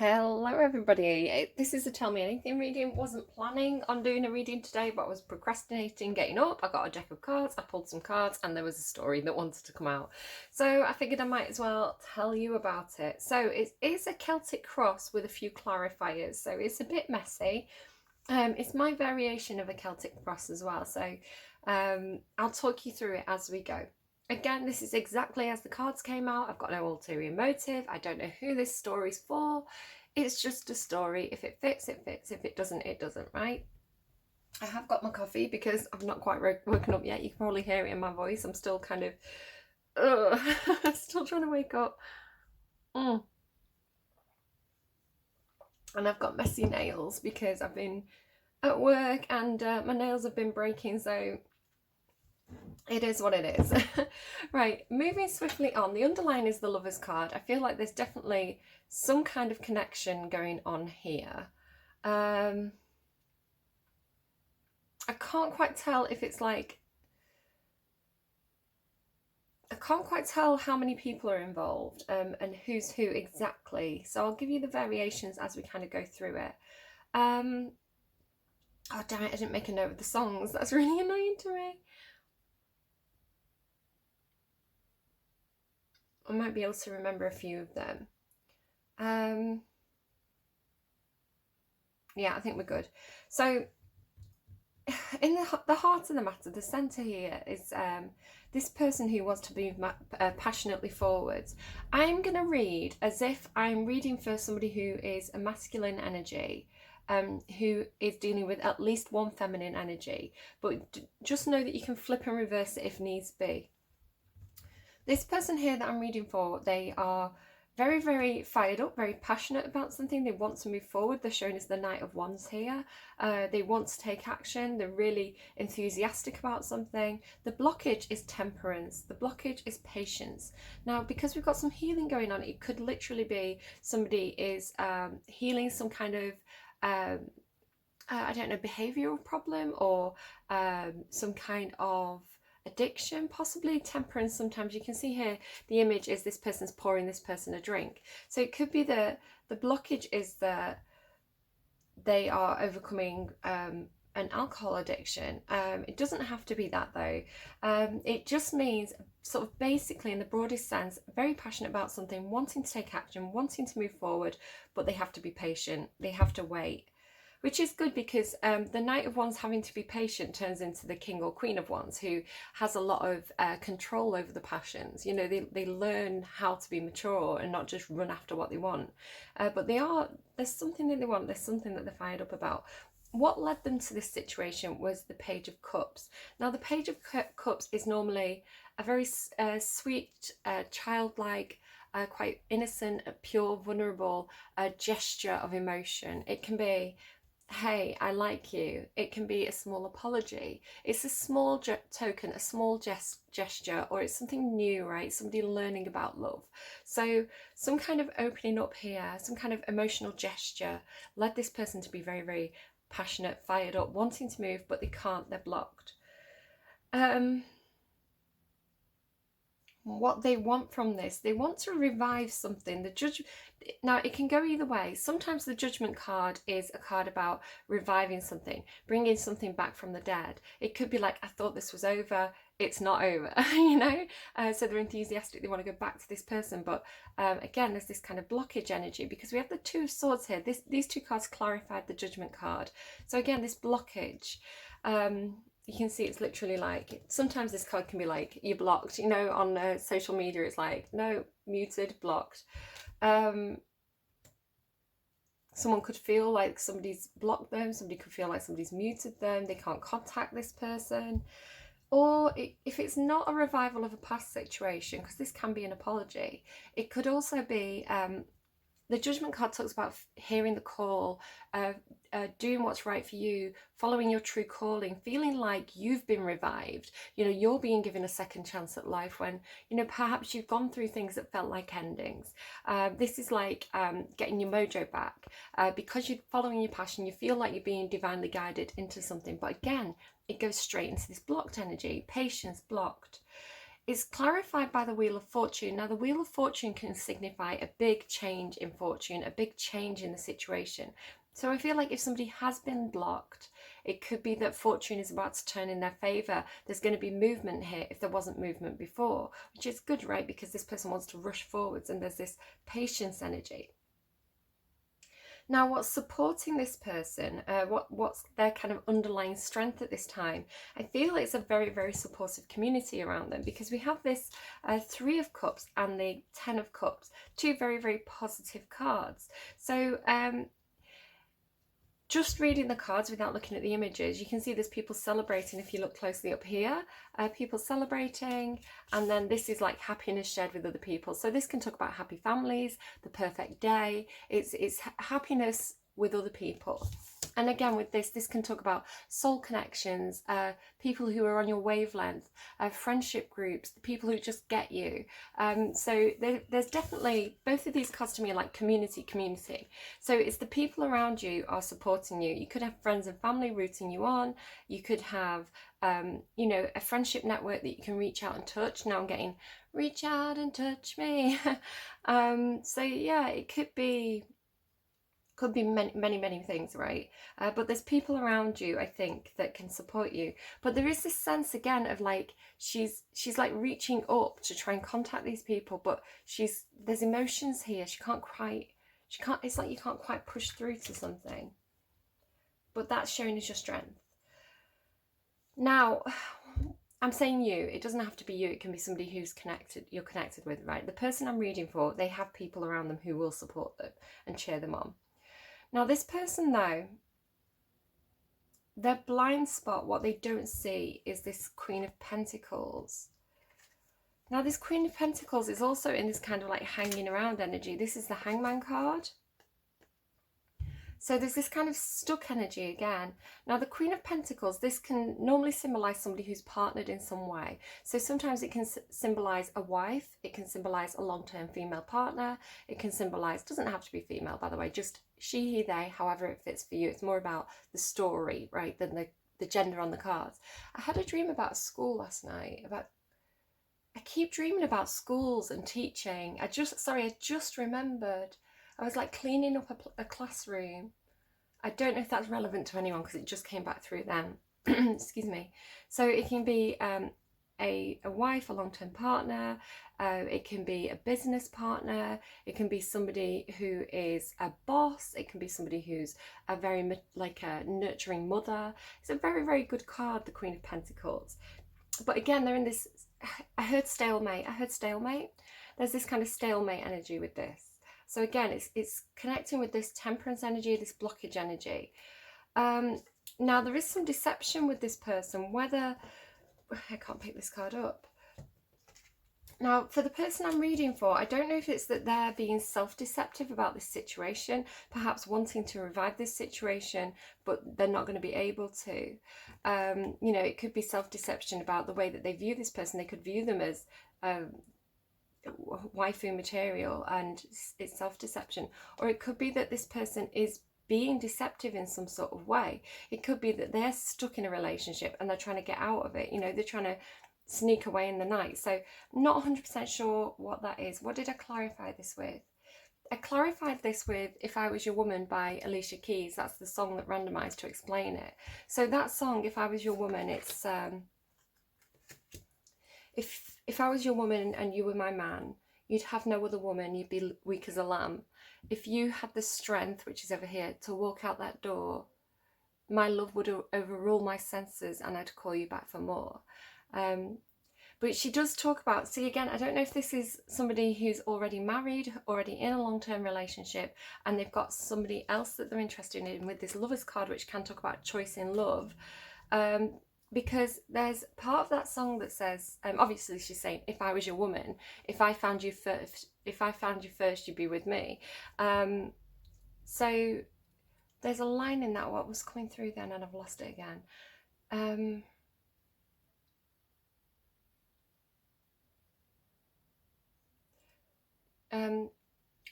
Hello everybody, this is a Tell Me Anything reading. Wasn't planning on doing a reading today, but I was procrastinating getting up. I got a deck of cards, I pulled some cards, and there was a story that wanted to come out. So I figured I might as well tell you about it. So it is a Celtic cross with a few clarifiers, so it's a bit messy. It's my variation of a Celtic cross as well, so I'll talk you through it as we go. Again, this is exactly as the cards came out. I've got no ulterior motive. I don't know who this story's for. It's just a story. If it fits, it fits. If it doesn't, it doesn't, right? I have got my coffee because I've not quite woken up yet. You can probably hear it in my voice. I'm still kind of, still trying to wake up. And I've got messy nails because I've been at work and my nails have been breaking, so it is what it is. Right, moving swiftly on. The underline is the Lover's card. I feel like there's definitely some kind of connection going on here. I can't quite tell if it's like... I can't quite tell how many people are involved and who's who exactly. So I'll give you the variations as we kind of go through it. Oh, damn it, I didn't make a note of the songs. That's really annoying to me. I might be able to remember a few of them. Yeah, I think we're good. So in the heart of the matter, the centre here is this person who wants to move passionately forwards. I'm going to read as if I'm reading for somebody who is a masculine energy, who is dealing with at least one feminine energy, but just know that you can flip and reverse it if needs be. This person here that I'm reading for, they are very, very fired up, very passionate about something. They want to move forward. They're shown as the Knight of Wands here. They want to take action. They're really enthusiastic about something. The blockage is temperance. The blockage is patience. Now, because we've got some healing going on, it could literally be somebody is healing some kind of I don't know, behavioural problem or some kind of addiction, possibly temperance. Sometimes you can see here the image is this person's pouring this person a drink, so it could be the blockage is that they are overcoming an alcohol addiction. It doesn't have to be that though. It just means sort of basically in the broadest sense, very passionate about something, wanting to take action, wanting to move forward, but they have to be patient, they have to wait. Which is good because the Knight of Wands having to be patient turns into the King or Queen of Wands, who has a lot of control over the passions. You know, they learn how to be mature and not just run after what they want. But there's something that they want, there's something that they're fired up about. What led them to this situation was the Page of Cups. Now, the Page of Cups is normally a very sweet, childlike, quite innocent, pure, vulnerable gesture of emotion. It can be, hey, I like you. It can be a small apology. It's a small token, a small gesture, or it's something new, right? Somebody learning about love. So some kind of opening up here, some kind of emotional gesture led this person to be very, very passionate, fired up, wanting to move, but they can't, they're blocked. What they want from this, they want to revive something. Now it can go either way. Sometimes the Judgment card is a card about reviving something, bringing something back from the dead. It could be like, I thought this was over, it's not over, you know. So they're enthusiastic, they want to go back to this person, but again, there's this kind of blockage energy because we have the Two of Swords here. These two cards clarified the Judgment card. So again, this blockage, you can see it's literally like, sometimes this card can be like, you're blocked, you know, on social media it's like, no, muted, blocked. Someone could feel like somebody's blocked them, somebody could feel like somebody's muted them, they can't contact this person. Or if it's not a revival of a past situation, because this can be an apology, it could also be the Judgment card talks about hearing the call, doing what's right for you, following your true calling, feeling like you've been revived. You know, you're being given a second chance at life when, you know, perhaps you've gone through things that felt like endings. This is like getting your mojo back. Because you're following your passion, you feel like you're being divinely guided into something. But again, it goes straight into this blocked energy, patience, blocked. is clarified by the Wheel of Fortune. Now, the Wheel of Fortune can signify a big change in fortune, a big change in the situation. So I feel like if somebody has been blocked, it could be that fortune is about to turn in their favour. There's going to be movement here if there wasn't movement before, which is good, right? Because this person wants to rush forwards and there's this patience energy. Now, what's supporting this person, what's their kind of underlying strength at this time? I feel it's a very, very supportive community around them, because we have this Three of Cups and the Ten of Cups, two very, very positive cards. So just reading the cards without looking at the images, you can see there's people celebrating. If you look closely up here, people celebrating, and then this is like happiness shared with other people. So this can talk about happy families, the perfect day. It's happiness with other people. And again, with this can talk about soul connections, people who are on your wavelength, friendship groups, the people who just get you. So there's definitely, both of these cards to me are like community. So it's the people around you are supporting you. You could have friends and family rooting you on. You could have, you know, a friendship network that you can reach out and touch. Now I'm getting, reach out and touch me. So yeah, it could be many things, right? But there's people around you, I think, that can support you. But there is this sense again of like she's like reaching up to try and contact these people, but there's emotions here. She can't, it's like you can't quite push through to something. But that's shown as your strength. Now, I'm saying you, it doesn't have to be you, it can be somebody you're connected with, right? The person I'm reading for, they have people around them who will support them and cheer them on. Now, this person, though, their blind spot, what they don't see, is this Queen of Pentacles. Now, this Queen of Pentacles is also in this kind of like hanging around energy. This is the Hangman card. So there's this kind of stuck energy again. Now, the Queen of Pentacles, this can normally symbolize somebody who's partnered in some way. So sometimes it can symbolize a wife. It can symbolize a long-term female partner. It can symbolize, doesn't have to be female, by the way, just she, he, they, however it fits for you. It's more about the story, right, than the gender on the cards. I had a dream about school last night, I keep dreaming about schools and teaching. I just remembered. I was like cleaning up a classroom. I don't know if that's relevant to anyone because it just came back through then. Excuse me. So it can be a wife, a long-term partner. It can be a business partner. It can be somebody who is a boss. It can be somebody who's a very like a nurturing mother. It's a very, very good card, the Queen of Pentacles. But again, they're in this, I heard stalemate. There's this kind of stalemate energy with this. So again, it's connecting with this temperance energy, this blockage energy. Now, there is some deception with this person, whether, I can't pick this card up. Now, for the person I'm reading for, I don't know if it's that they're being self-deceptive about this situation, perhaps wanting to revive this situation, but they're not going to be able to. You know, it could be self-deception about the way that they view this person. They could view them as waifu material, and it's self-deception. Or it could be that this person is being deceptive in some sort of way. It could be that they're stuck in a relationship and they're trying to get out of it. You know, they're trying to sneak away in the night. So not 100% sure what that is. What did I clarify this with? I clarified this with If I Was Your Woman by Alicia Keys. That's the song that randomized to explain it. So that song, If I Was Your Woman, it's if I was your woman and you were my man, you'd have no other woman, you'd be weak as a lamb. If you had the strength, which is over here, to walk out that door, my love would overrule my senses and I'd call you back for more. But she does talk about, see again, I don't know if this is somebody who's already married, already in a long-term relationship, and they've got somebody else that they're interested in with this Lovers card, which can talk about choice in love. Because there's part of that song that says, obviously she's saying, if I was your woman, if I found you first, you'd be with me. So there's a line in that, what was coming through then, and I've lost it again.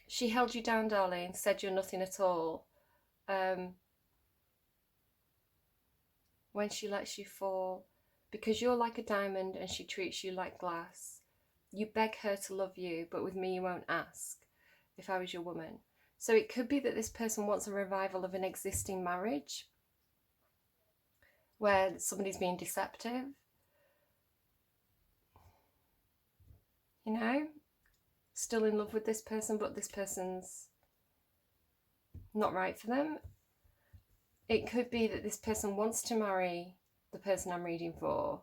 She held you down, darling, said you're nothing at all. When she lets you fall, because you're like a diamond and she treats you like glass. You beg her to love you, but with me you won't ask, if I was your woman. So it could be that this person wants a revival of an existing marriage where somebody's being deceptive, you know, still in love with this person, but this person's not right for them. It could be that this person wants to marry the person I'm reading for,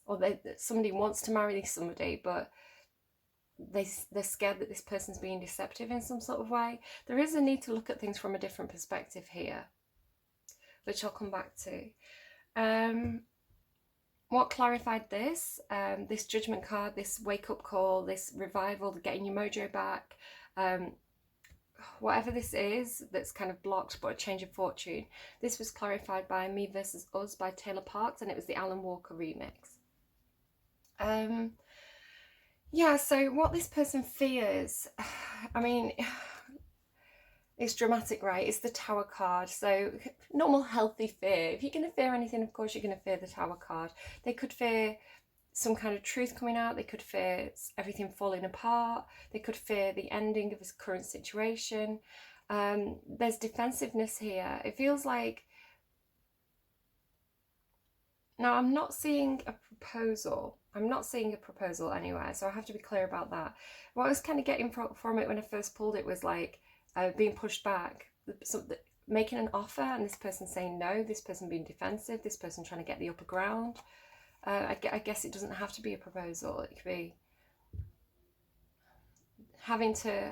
or somebody wants to marry somebody, but they're scared that this person's being deceptive in some sort of way. There is a need to look at things from a different perspective here, which I'll come back to. What clarified this? This judgment card, this wake-up call, this revival, getting your mojo back, whatever this is that's kind of blocked, but a change of fortune. This was clarified by Me Versus Us by Tayla Parx, and it was the Alan Walker remix. Yeah, so what this person fears, I mean, it's dramatic, right? It's the Tower card. So normal healthy fear. If you're going to fear anything, of course you're going to fear the Tower card. They could fear some kind of truth coming out. They could fear everything falling apart. They could fear the ending of this current situation. There's defensiveness here. It feels like... Now, I'm not seeing a proposal. I'm not seeing a proposal anywhere, so I have to be clear about that. What I was kind of getting from it when I first pulled it was like being pushed back, making an offer and this person saying no, this person being defensive, this person trying to get the upper ground. I guess it doesn't have to be a proposal. It could be having to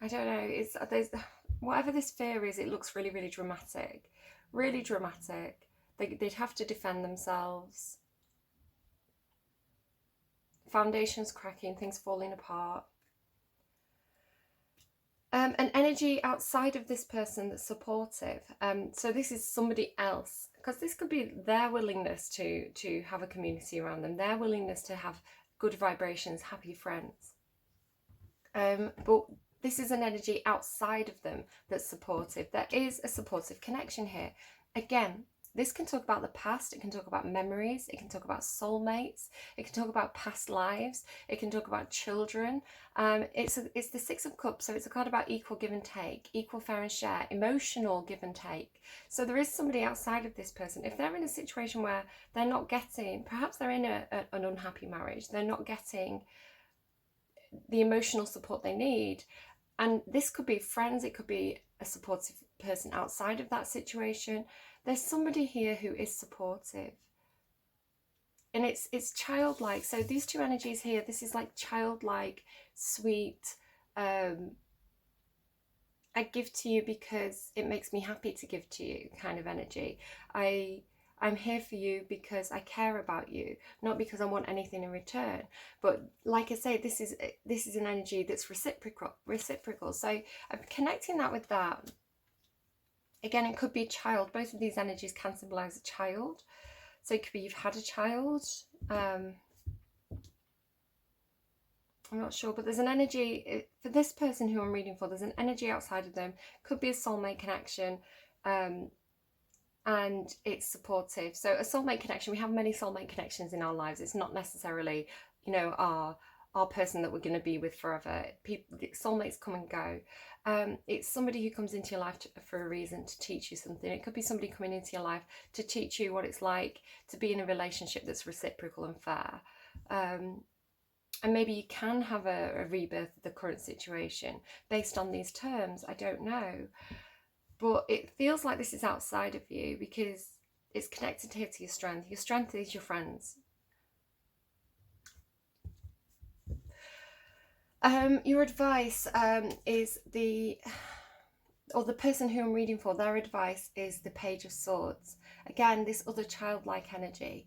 I don't know, there's whatever this fear is, it looks really, really dramatic. Really dramatic. They'd have to defend themselves. Foundations cracking, things falling apart. An energy outside of this person that's supportive. So this is somebody else, because this could be their willingness to have a community around them, their willingness to have good vibrations, happy friends. But this is an energy outside of them that's supportive. There is a supportive connection here. Again, this can talk about the past, it can talk about memories, it can talk about soulmates, it can talk about past lives, it can talk about children. It's the Six of Cups, so it's a card about equal give and take, equal fair and share, emotional give and take. So there is somebody outside of this person. If they're in a situation where they're not getting, perhaps they're in an unhappy marriage, they're not getting the emotional support they need, and this could be friends, it could be a supportive person outside of that situation. There's somebody here who is supportive, and it's childlike. So these two energies here, this is like childlike, sweet, I give to you because it makes me happy to give to you kind of energy. I'm here for you because I care about you, not because I want anything in return. But like I say, this is an energy that's reciprocal. So I'm connecting that with that. Again, it could be a child. Both of these energies can symbolize a child. So it could be you've had a child. I'm not sure, but there's an energy for this person who I'm reading for. There's an energy outside of them. Could be a soulmate connection. And it's supportive. So a soulmate connection, we have many soulmate connections in our lives. It's not necessarily, you know, our person that we're going to be with forever. Soulmates come and go. It's somebody who comes into your life for a reason, to teach you something. It could be somebody coming into your life to teach you what it's like to be in a relationship that's reciprocal and fair. And maybe you can have a rebirth of the current situation based on these terms. I don't know. But it feels like this is outside of you because it's connected here to your strength. Your strength is your friends. Your advice is the person who I'm reading for, their advice is the Page of Swords. Again, this other childlike energy.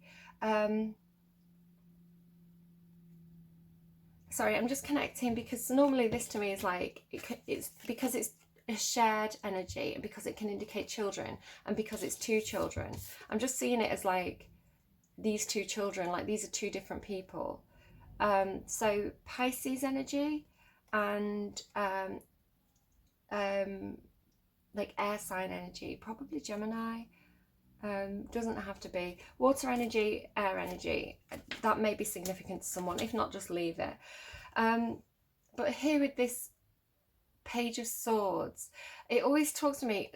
Sorry, I'm just connecting because normally this to me is like, it's because it's a shared energy and because it can indicate children and because it's two children. I'm just seeing it as like these two children, like these are two different people. So Pisces energy and like air sign energy, probably Gemini. Doesn't have to be. Water energy, air energy, that may be significant to someone. If not, just leave it. But here with this Page of Swords, it always talks to me,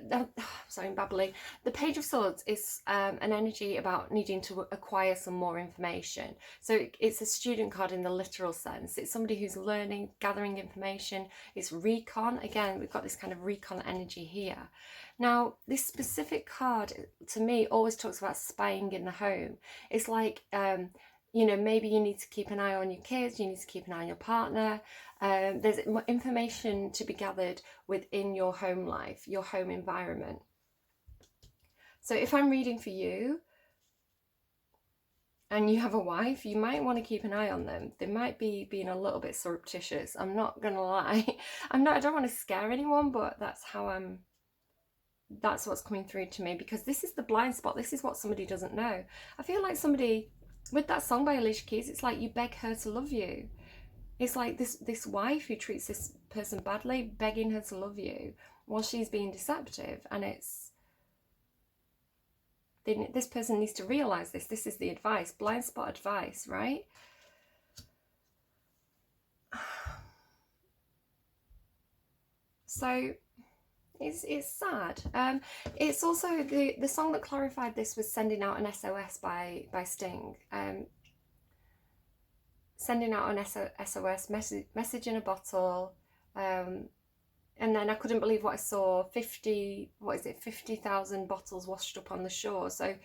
sorry, I'm babbling. The Page of Swords is an energy about needing to acquire some more information. So it's a student card in the literal sense. It's somebody who's learning, gathering information. It's recon. Again, we've got this kind of recon energy here. Now, this specific card, to me, always talks about spying in the home. It's like, you know, maybe you need to keep an eye on your kids, you need to keep an eye on your partner. There's information to be gathered within your home life, your home environment. So if I'm reading for you and you have a wife, you might want to keep an eye on them. They might be being a little bit surreptitious. I'm not gonna lie. I don't want to scare anyone, but that's what's coming through to me, because this is the blind spot. This is what somebody doesn't know. I feel like somebody, with that song by Alicia Keys, it's like you beg her to love you. It's like this wife who treats this person badly, begging her to love you while she's being deceptive. And this person needs to realise this. This is the advice, blind spot advice, right? So it's sad. It's also the song that clarified this was Sending Out an SOS by Sting. Sending out an SOS, message in a bottle, and then I couldn't believe what I saw, 50,000 bottles washed up on the shore. So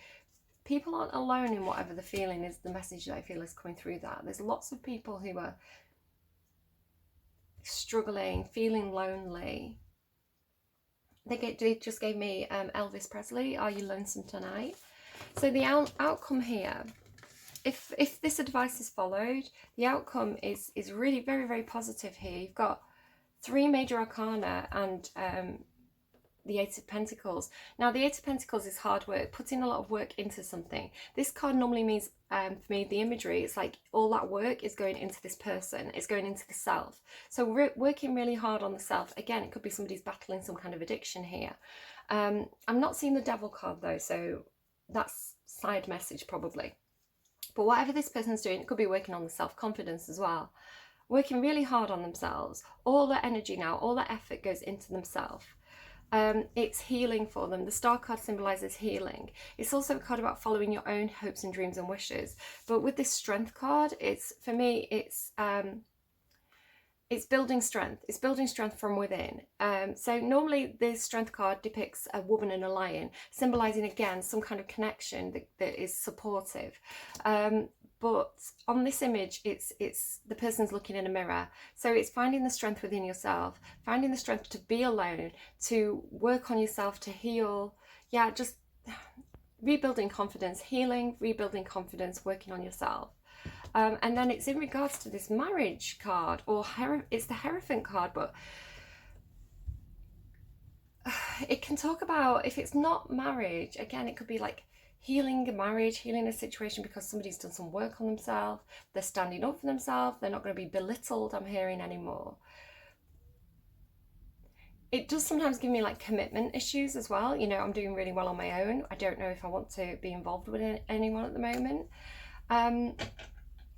people aren't alone in whatever they're feeling, is the message that I feel is coming through that. There's lots of people who are struggling, feeling lonely. They just gave me Elvis Presley, Are You Lonesome Tonight? So the outcome here, if this advice is followed, the outcome is really very, very positive here. You've got 3 major arcana and the Eight of Pentacles. Now, the Eight of Pentacles is hard work, putting a lot of work into something. This card normally means, for me, the imagery, it's like all that work is going into this person, it's going into the self. So we're working really hard on the self. Again, it could be somebody's battling some kind of addiction here. I'm not seeing the Devil card though, so that's side message probably. But whatever this person's doing, it could be working on the self-confidence as well. Working really hard on themselves. All their energy now, all their effort goes into themselves. It's healing for them. The Star card symbolises healing. It's also a card about following your own hopes and dreams and wishes. But with this Strength card, for me, it's building strength. It's building strength from within. So normally this Strength card depicts a woman and a lion, symbolising again some kind of connection that is supportive. But on this image, it's the person's looking in a mirror. So it's finding the strength within yourself, finding the strength to be alone, to work on yourself, to heal. Yeah, just rebuilding confidence, healing, rebuilding confidence, working on yourself. And then it's in regards to this marriage card, or it's the Hierophant card, but it can talk about, if it's not marriage, again, it could be like healing a marriage, healing a situation because somebody's done some work on themselves, they're standing up for themselves, they're not going to be belittled, I'm hearing, anymore. It does sometimes give me like commitment issues as well. You know, I'm doing really well on my own. I don't know if I want to be involved with anyone at the moment.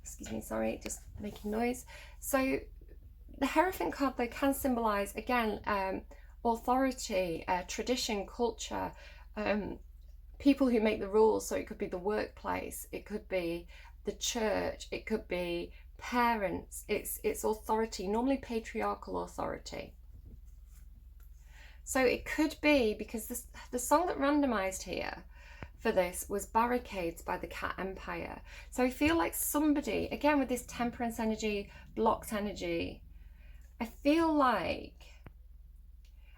Excuse me, sorry, just making noise. So the Hierophant card though can symbolise, again, authority, tradition, culture, people who make the rules. So it could be the workplace, it could be the church, it could be parents. It's authority, normally patriarchal authority. So it could be, because the song that randomised here for this was Barricades by the Cat Empire. So I feel like somebody, again with this Temperance energy, blocked energy, I feel like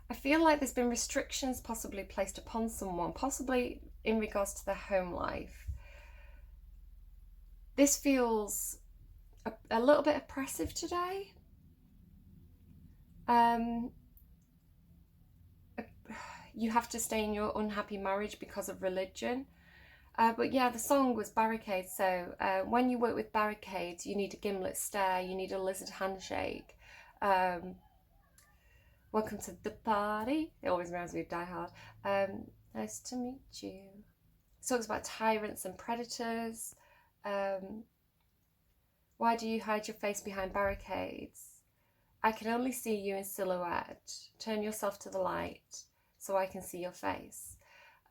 there's been restrictions possibly placed upon someone, possibly in regards to their home life. This feels a little bit oppressive today. You have to stay in your unhappy marriage because of religion. But yeah, the song was Barricades. So when you work with barricades, you need a gimlet stare, you need a lizard handshake. Welcome to the party. It always reminds me of Die Hard. Nice to meet you. talks about tyrants and predators. Why do you hide your face behind barricades? I can only see you in silhouette. Turn yourself to the light so I can see your face.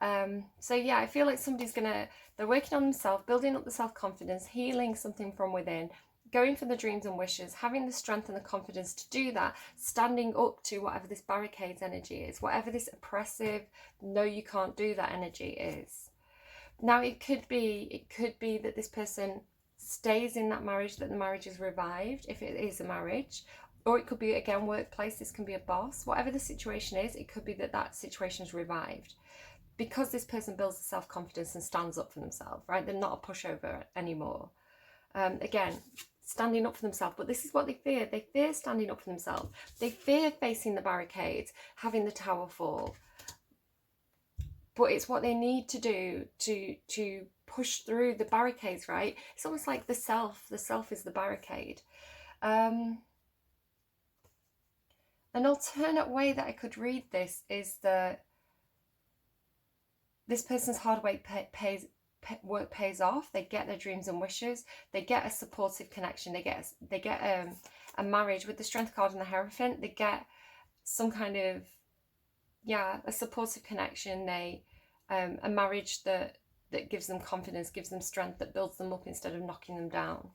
So yeah, I feel like they're working on themselves, building up the self-confidence, healing something from within, going for the dreams and wishes, having the strength and the confidence to do that, standing up to whatever this barricades energy is, whatever this oppressive, no, you can't do that energy is. Now, it could be that this person stays in that marriage, that the marriage is revived, if it is a marriage, or it could be, again, workplace. This can be a boss. Whatever the situation is, it could be that situation is revived because this person builds the self-confidence and stands up for themselves, right? They're not a pushover anymore. Again, standing up for themselves, but this is what they fear. They fear standing up for themselves. They fear facing the barricades, having the tower fall. But it's what they need to do to push through the barricades, right? It's almost like the self is the barricade. An alternate way that I could read this is that this person's hard work pays off. They get their dreams and wishes. They get a supportive connection. They get a marriage with the Strength card and the Hierophant. They get some kind of, yeah, a supportive connection. They a marriage that gives them confidence, gives them strength, that builds them up instead of knocking them down.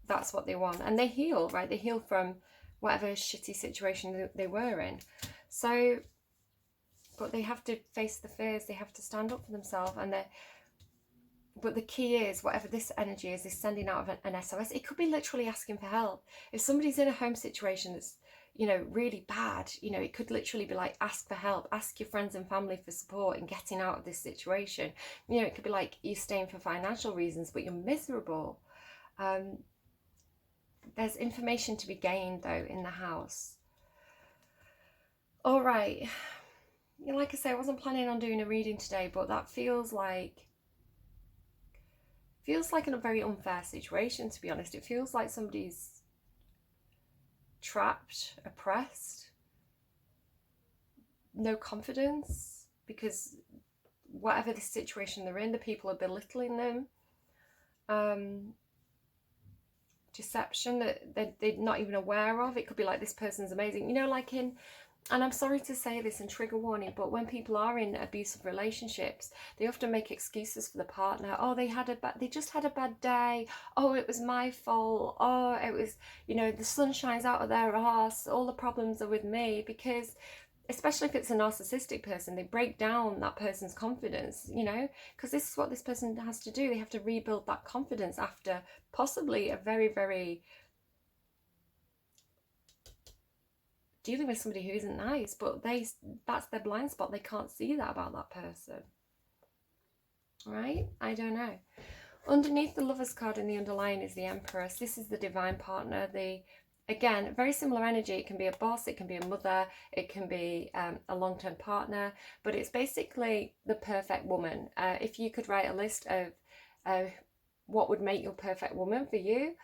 That's what they want. And they heal, right? They heal from whatever shitty situation they were in. So, but they have to face the fears. They have to stand up for themselves. But the key is, whatever this energy is sending out of an SOS. It could be literally asking for help. If somebody's in a home situation that's, you know, really bad, you know, it could literally be like, ask for help, ask your friends and family for support in getting out of this situation. You know, it could be like you're staying for financial reasons, but you're miserable. There's information to be gained, though, in the house. All right. You know, like I say, I wasn't planning on doing a reading today, but that feels like a very unfair situation, to be honest. It feels like somebody's trapped, oppressed, no confidence, because whatever the situation they're in, the people are belittling them. Deception that they're not even aware of. It could be like, this person's amazing, you know, like in, and I'm sorry to say this and trigger warning, but when people are in abusive relationships, they often make excuses for the partner. Oh, they just had a bad day. Oh, it was my fault. Oh, it was, you know, the sun shines out of their arse. All the problems are with me. Because especially if it's a narcissistic person, they break down that person's confidence, you know, because this is what this person has to do. They have to rebuild that confidence after possibly a very, very, dealing with somebody who isn't nice, but that's their blind spot. They can't see that about that person, right? I don't know. Underneath the Lover's card in the underlying is the Empress. This is the divine partner. Again, very similar energy. It can be a boss, it can be a mother, it can be a long-term partner, but it's basically the perfect woman. If you could write a list of what would make your perfect woman for you,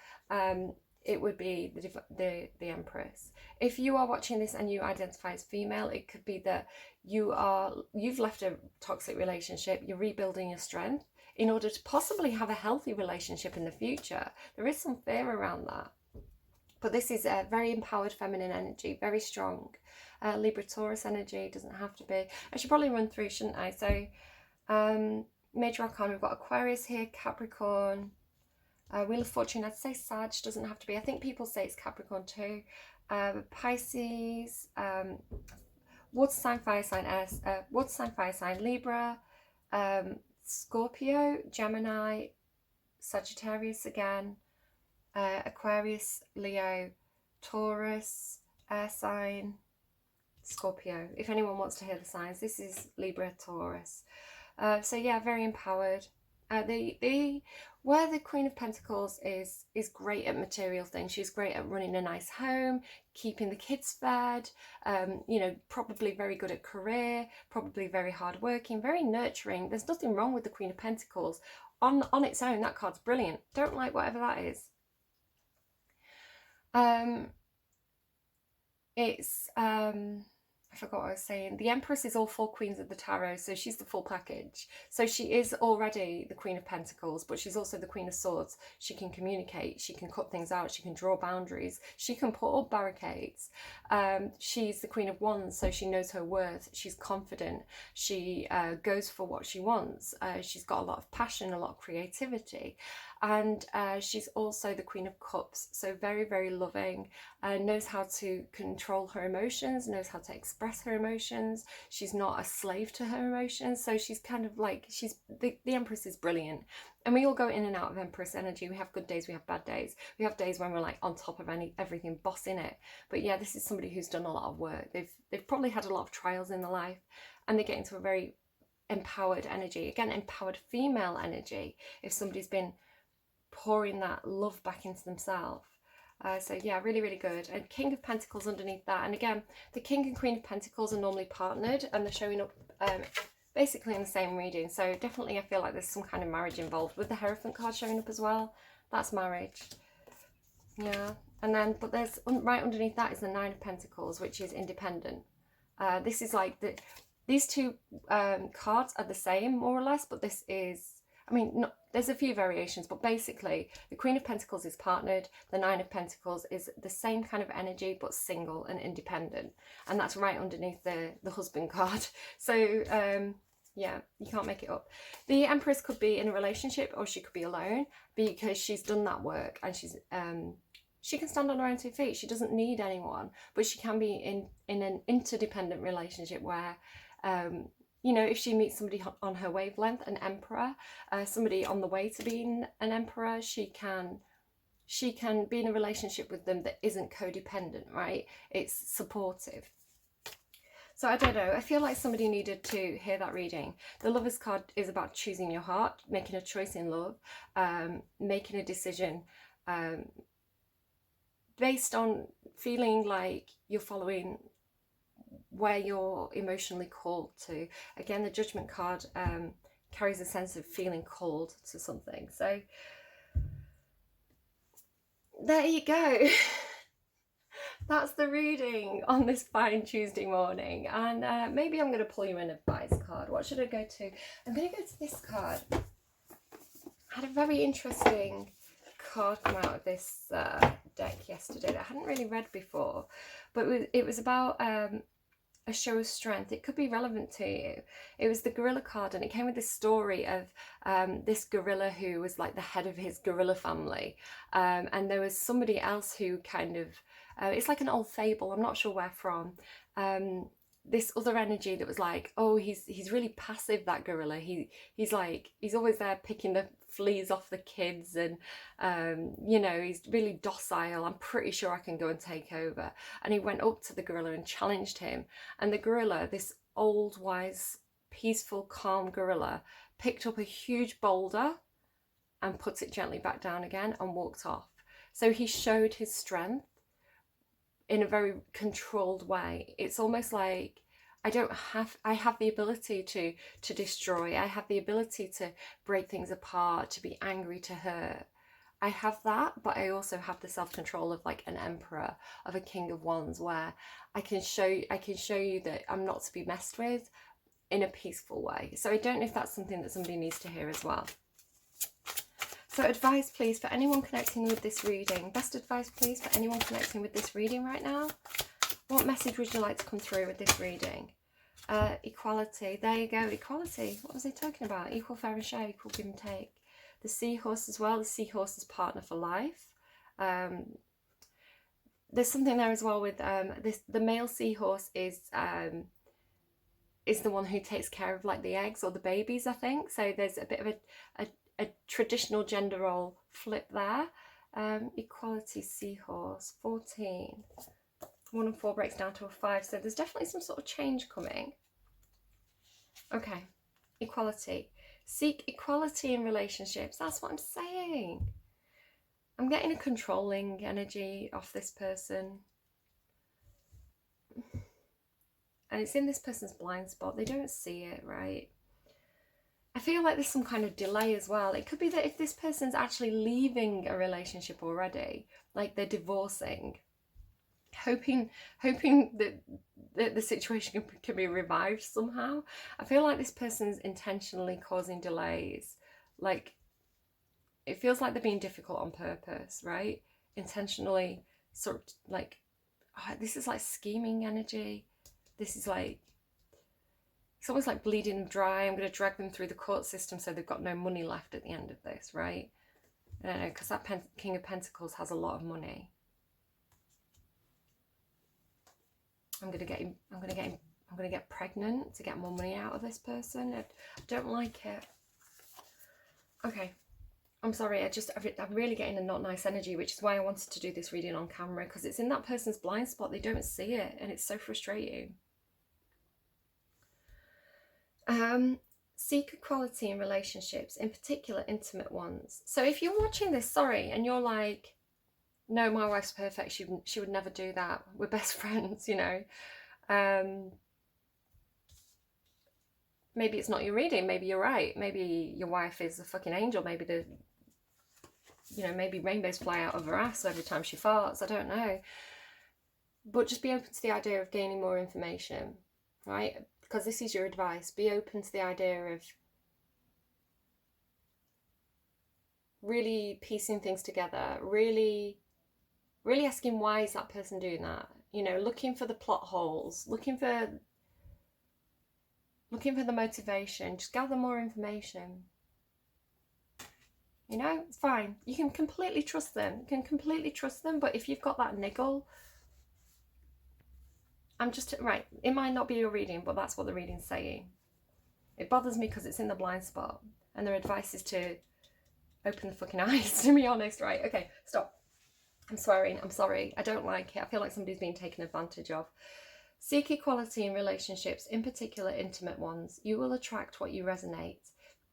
it would be the Empress. If you are watching this and you identify as female, it could be that you've left a toxic relationship, you're rebuilding your strength in order to possibly have a healthy relationship in the future. There is some fear around that. But this is a very empowered feminine energy, very strong. Libra Taurus energy, doesn't have to be. I should probably run through, shouldn't I? So Major Arcana, we've got Aquarius here, Capricorn, Wheel of Fortune, I'd say Sag, doesn't have to be. I think people say it's Capricorn too. Pisces, Water sign, Fire sign, Libra, Scorpio, Gemini, Sagittarius again, Aquarius, Leo, Taurus, Air sign, Scorpio. If anyone wants to hear the signs, this is Libra, Taurus. So yeah, very empowered. Where the Queen of Pentacles is great at material things. She's great at running a nice home, keeping the kids fed, you know, probably very good at career, probably very hardworking, very nurturing. There's nothing wrong with the Queen of Pentacles. On its own, that card's brilliant. Don't like whatever that is. It's I forgot what I was saying. The Empress is all 4 queens of the tarot, so she's the full package. So she is already the Queen of Pentacles, but she's also the Queen of Swords. She can communicate, she can cut things out, she can draw boundaries, she can put up barricades. She's the Queen of Wands, so she knows her worth, she's confident, she goes for what she wants, she's got a lot of passion, a lot of creativity, and she's also the Queen of Cups, so very, very loving, knows how to control her emotions, knows how to express her emotions. She's not a slave to her emotions, so she's kind of like, she's the Empress is brilliant. And we all go in and out of Empress energy. We have good days, we have bad days, we have days when we're like on top of everything, bossing it. But yeah, this is somebody who's done a lot of work. They've probably had a lot of trials in their life, and they get into a very empowered energy, again, empowered female energy, if somebody's been pouring that love back into themselves. So yeah, really, really good. And King of Pentacles underneath that. And again, the King and Queen of Pentacles are normally partnered, and they're showing up basically in the same reading. So definitely I feel like there's some kind of marriage involved. With the Hierophant card showing up as well, that's marriage. Yeah. And then, but there's right underneath that is the Nine of Pentacles, which is independent. This is like, these two cards are the same, more or less, but this is, I mean, there's a few variations, but basically the Queen of Pentacles is partnered, the Nine of Pentacles is the same kind of energy, but single and independent. And that's right underneath the husband card. So, yeah, you can't make it up. The Empress could be in a relationship, or she could be alone, because she's done that work, and she's, she can stand on her own 2 feet. She doesn't need anyone, but she can be in an interdependent relationship where, you know, if she meets somebody on her wavelength, an emperor, somebody on the way to being an emperor, she can be in a relationship with them that isn't codependent, right? It's supportive. So I don't know, I feel like somebody needed to hear that reading. The Lover's card is about choosing your heart, making a choice in love, making a decision based on feeling like you're following where you're emotionally called to. Again, the Judgment card carries a sense of feeling called to something. So there you go. That's the reading on this fine Tuesday morning. And maybe I'm going to pull you an advice card. What should I go to? I'm going to go to this card. I had a very interesting card come out of this deck yesterday that I hadn't really read before. But it was about a show of strength. It could be relevant to you. It was the gorilla card, and it came with this story of this gorilla who was like the head of his gorilla family, and there was somebody else who kind of it's like an old fable, I'm not sure where from, this other energy that was like, oh, he's really passive, that gorilla. He's always there picking the fleas off the kids, and you know, he's really docile. I'm pretty sure I can go and take over. And he went up to the gorilla and challenged him. And the gorilla, this old, wise, peaceful, calm gorilla, picked up a huge boulder and put it gently back down again and walked off. So he showed his strength in a very controlled way. It's almost like I have the ability to destroy. I have the ability to break things apart, to be angry, to hurt. I have that, but I also have the self-control of like an emperor, of a king of wands, where I can show you that I'm not to be messed with in a peaceful way. So I don't know if that's something that somebody needs to hear as well. So advice, please, for anyone connecting with this reading. Best advice, please, for anyone connecting with this reading right now. What message would you like to come through with this reading? Equality. There you go. Equality. What was I talking about? Equal, fair and share. Equal, give and take. The seahorse as well. The seahorse is partner for life. There's something there as well with the male seahorse is the one who takes care of like the eggs or the babies, I think. So there's a bit of a traditional gender role flip there. Equality, seahorse, 14. 1 and 4 breaks down to a 5. So there's definitely some sort of change coming. Okay. Equality. Seek equality in relationships. That's what I'm saying. I'm getting a controlling energy off this person. And it's in this person's blind spot. They don't see it, right? I feel like there's some kind of delay as well. It could be that if this person's actually leaving a relationship already, like they're divorcing, hoping that the situation can be revived somehow. I feel like this person's intentionally causing delays. Like, it feels like they're being difficult on purpose, right? Intentionally, sort of like, oh, this is like scheming energy. This is like, it's almost like bleeding them dry. I'm going to drag them through the court system so they've got no money left at the end of this, right? Because that King of Pentacles has a lot of money. I'm gonna get pregnant to get more money out of this person. I don't like it. Okay, I'm sorry. I'm really getting a not nice energy, which is why I wanted to do this reading on camera, because it's in that person's blind spot. They don't see it, and it's so frustrating. Seek equality in relationships, in particular intimate ones. So if you're watching this, sorry, and you're like, no, my wife's perfect, she would never do that, we're best friends, you know. Maybe it's not your reading, maybe you're right, maybe your wife is a fucking angel, maybe maybe rainbows fly out of her ass every time she farts, I don't know. But just be open to the idea of gaining more information, right? Because this is your advice. Be open to the idea of really piecing things together, really asking, why is that person doing that? You know, looking for the plot holes, looking for the motivation. Just gather more information. You know, it's fine. You can completely trust them. But if you've got that niggle, right, it might not be your reading, but that's what the reading's saying. It bothers me because it's in the blind spot, and their advice is to open the fucking eyes, to be honest, right? Okay, stop. I'm swearing, I'm sorry. I don't like it. I feel like somebody's being taken advantage of. Seek equality in relationships, in particular intimate ones. You will attract what you resonate.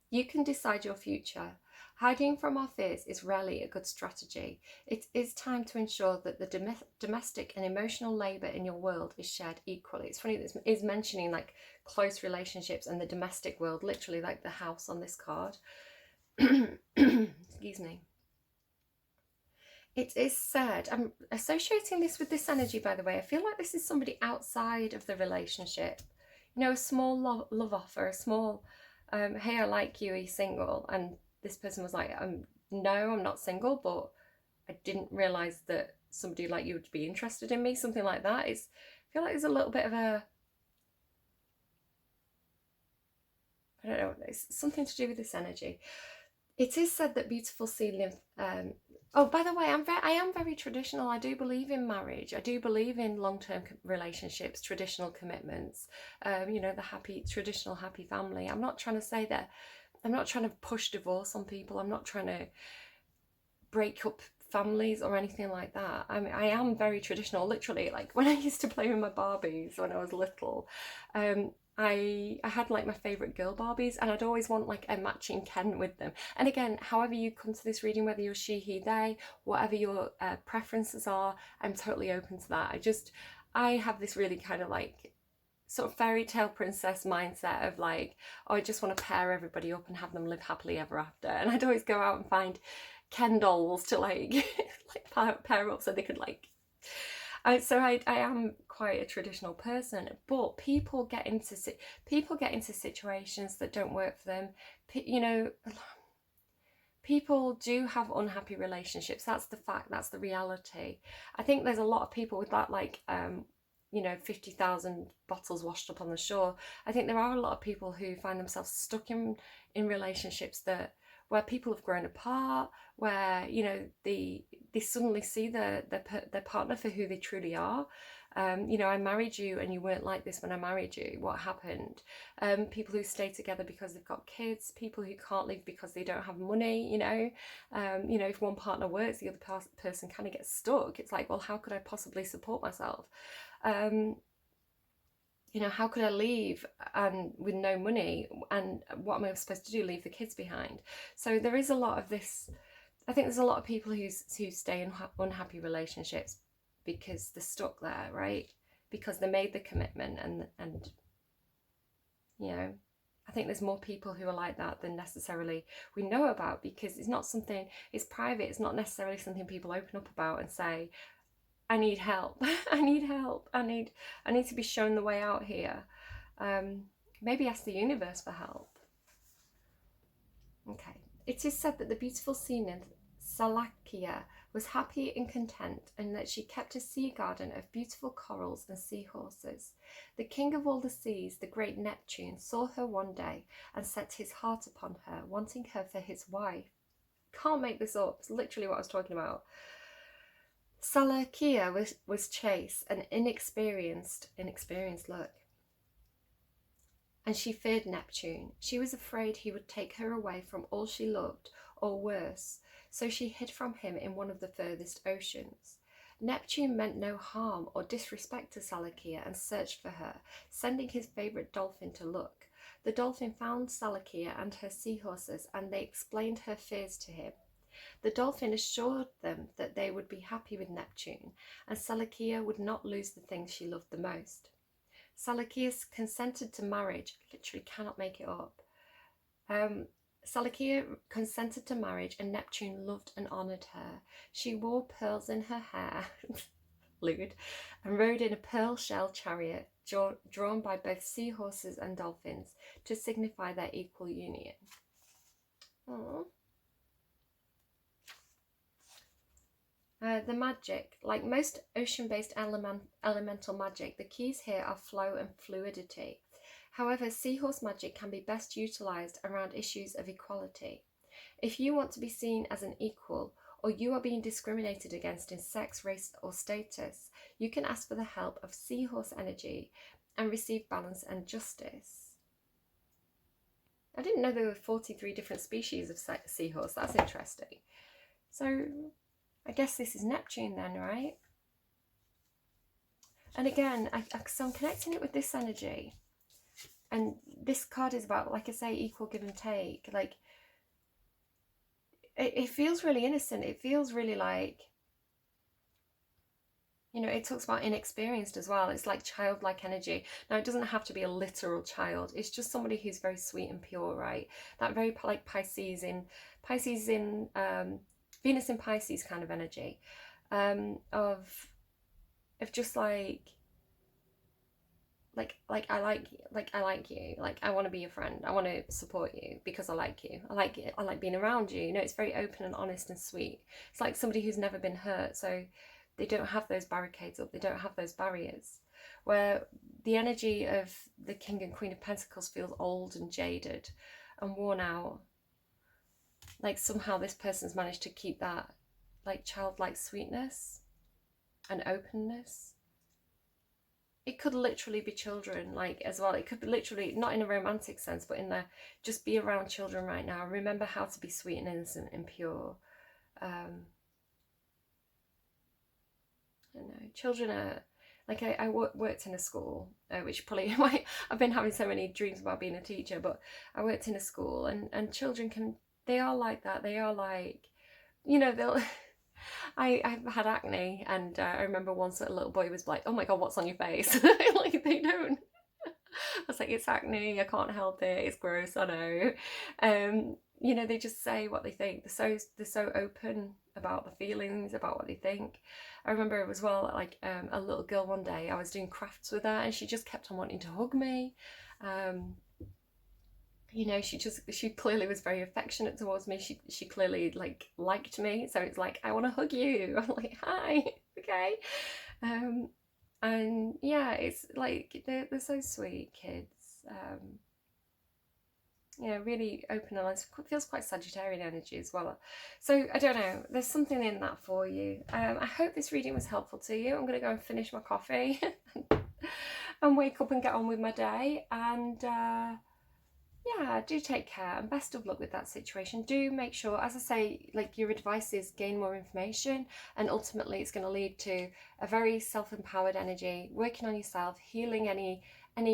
You can decide your future. Hiding from our fears is rarely a good strategy. It is time to ensure that the domestic and emotional labour in your world is shared equally. It's funny, this is mentioning like close relationships and the domestic world, literally like the house on this card. Excuse me. It is said, I'm associating this with this energy, by the way. I feel like this is somebody outside of the relationship. You know, a small love offer, a small, hey, I like you, are you single? And this person was like, no, I'm not single, but I didn't realise that somebody like you would be interested in me, something like that. I feel like there's a little bit of a, I don't know, it's something to do with this energy. It is said that beautiful sea nymph, oh, by the way, I am very traditional. I do believe in marriage. I do believe in long-term relationships, traditional commitments, you know, the traditional happy family. I'm not trying to say that, I'm not trying to push divorce on people. I'm not trying to break up families or anything like that. I mean, I am very traditional, literally. Like when I used to play with my Barbies when I was little, I had like my favourite girl Barbies, and I'd always want like a matching Ken with them. And again, however you come to this reading, whether you're she, he, they, whatever your preferences are, I'm totally open to that. I have this really kind of like sort of fairy tale princess mindset of like, oh, I just want to pair everybody up and have them live happily ever after. And I'd always go out and find Ken dolls to like, like pair up so they could like. So I am quite a traditional person, but people get into situations that don't work for them. You know, people do have unhappy relationships. That's the fact. That's the reality. I think there's a lot of people with that, like, you know, 50,000 bottles washed up on the shore. I think there are a lot of people who find themselves stuck in relationships where people have grown apart, where, you know, they suddenly see their partner for who they truly are. You know, I married you and you weren't like this when I married you. What happened? People who stay together because they've got kids, people who can't leave because they don't have money, you know. You know, if one partner works, the other person kind of gets stuck. It's like, well, how could I possibly support myself? You know, how could I leave and with no money, and what am I supposed to do, leave the kids behind? So there is a lot of this. I think there's a lot of people who stay in unhappy relationships because they're stuck there, right? Because they made the commitment, and you know, I think there's more people who are like that than necessarily we know about, because it's not something, it's private, it's not necessarily something people open up about and say, I need help. I need help. I need to be shown the way out here. Maybe ask the universe for help. Okay. It is said that the beautiful sea nymph Salakia was happy and content, and that she kept a sea garden of beautiful corals and seahorses. The king of all the seas, the great Neptune, saw her one day and set his heart upon her, wanting her for his wife. Can't make this up. It's literally what I was talking about. Salakia was chaste and inexperienced, look. And she feared Neptune. She was afraid he would take her away from all she loved, or worse, so she hid from him in one of the furthest oceans. Neptune meant no harm or disrespect to Salakia and searched for her, sending his favourite dolphin to look. The dolphin found Salakia and her seahorses, and they explained her fears to him. The dolphin assured them that they would be happy with Neptune, and Salakia would not lose the things she loved the most. Salakia consented to marriage. Literally cannot make it up. Salakia consented to marriage, and Neptune loved and honoured her. She wore pearls in her hair, lewd, and rode in a pearl shell chariot drawn by both seahorses and dolphins to signify their equal union. Aww. The magic. Like most ocean-based elemental magic, the keys here are flow and fluidity. However, seahorse magic can be best utilised around issues of equality. If you want to be seen as an equal, or you are being discriminated against in sex, race or status, you can ask for the help of seahorse energy and receive balance and justice. I didn't know there were 43 different species of seahorse. That's interesting. So I guess this is Neptune then, right? And again, so I'm connecting it with this energy. And this card is about, like I say, equal give and take. Like, it feels really innocent. It feels really like, you know, it talks about inexperienced as well. It's like childlike energy. Now, it doesn't have to be a literal child. It's just somebody who's very sweet and pure, right? That very like Pisces in Venus in Pisces kind of energy, of just like I like you, like I want to be your friend, I want to support you because I like you, I like being around you. You know, it's very open and honest and sweet. It's like somebody who's never been hurt, so they don't have those barricades up, they don't have those barriers. Where the energy of the King and Queen of Pentacles feels old and jaded and worn out. Like somehow this person's managed to keep that like childlike sweetness and openness. It could literally be children, like, as well. It could be literally, not in a romantic sense, but in the, just be around children right now. Remember how to be sweet and innocent and pure. I don't know. Children are, like, I worked in a school, which probably, I've been having so many dreams about being a teacher, but I worked in a school, and children can, they are like that. They are like, you know, they'll... I've had acne, and I remember once a little boy was like, "Oh my god, what's on your face?" Like, they don't. I was like, "It's acne, I can't help it, it's gross, I know." You know, they just say what they think. They're so open about the feelings, about what they think. I remember as well, like, a little girl one day, I was doing crafts with her, and she just kept on wanting to hug me. You know, she clearly was very affectionate towards me. She clearly liked me. So it's like, I want to hug you. I'm like, hi, okay. And yeah, it's like they're so sweet, kids. You know, really open and honest. Feels quite Sagittarian energy as well. So I don't know. There's something in that for you. I hope this reading was helpful to you. I'm going to go and finish my coffee and wake up and get on with my day. And yeah, do take care and best of luck with that situation. Do make sure, as I say, like, your advice is gain more information, and ultimately it's going to lead to a very self-empowered energy, working on yourself, healing any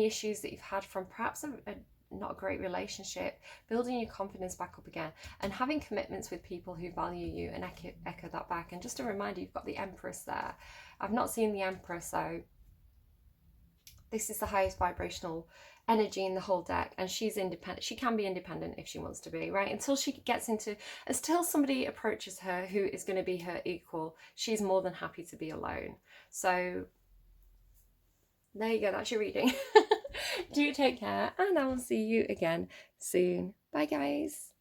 issues that you've had from perhaps a not a great relationship, building your confidence back up again, and having commitments with people who value you and echo that back. And just a reminder, you've got the Empress there. I've not seen the Emperor, so this is the highest vibrational energy in the whole deck, and she's independent. She can be independent if she wants to be, right? Until somebody approaches her who is going to be her equal, she's more than happy to be alone. So there you go, that's your reading. Do take care, and I will see you again soon. Bye guys.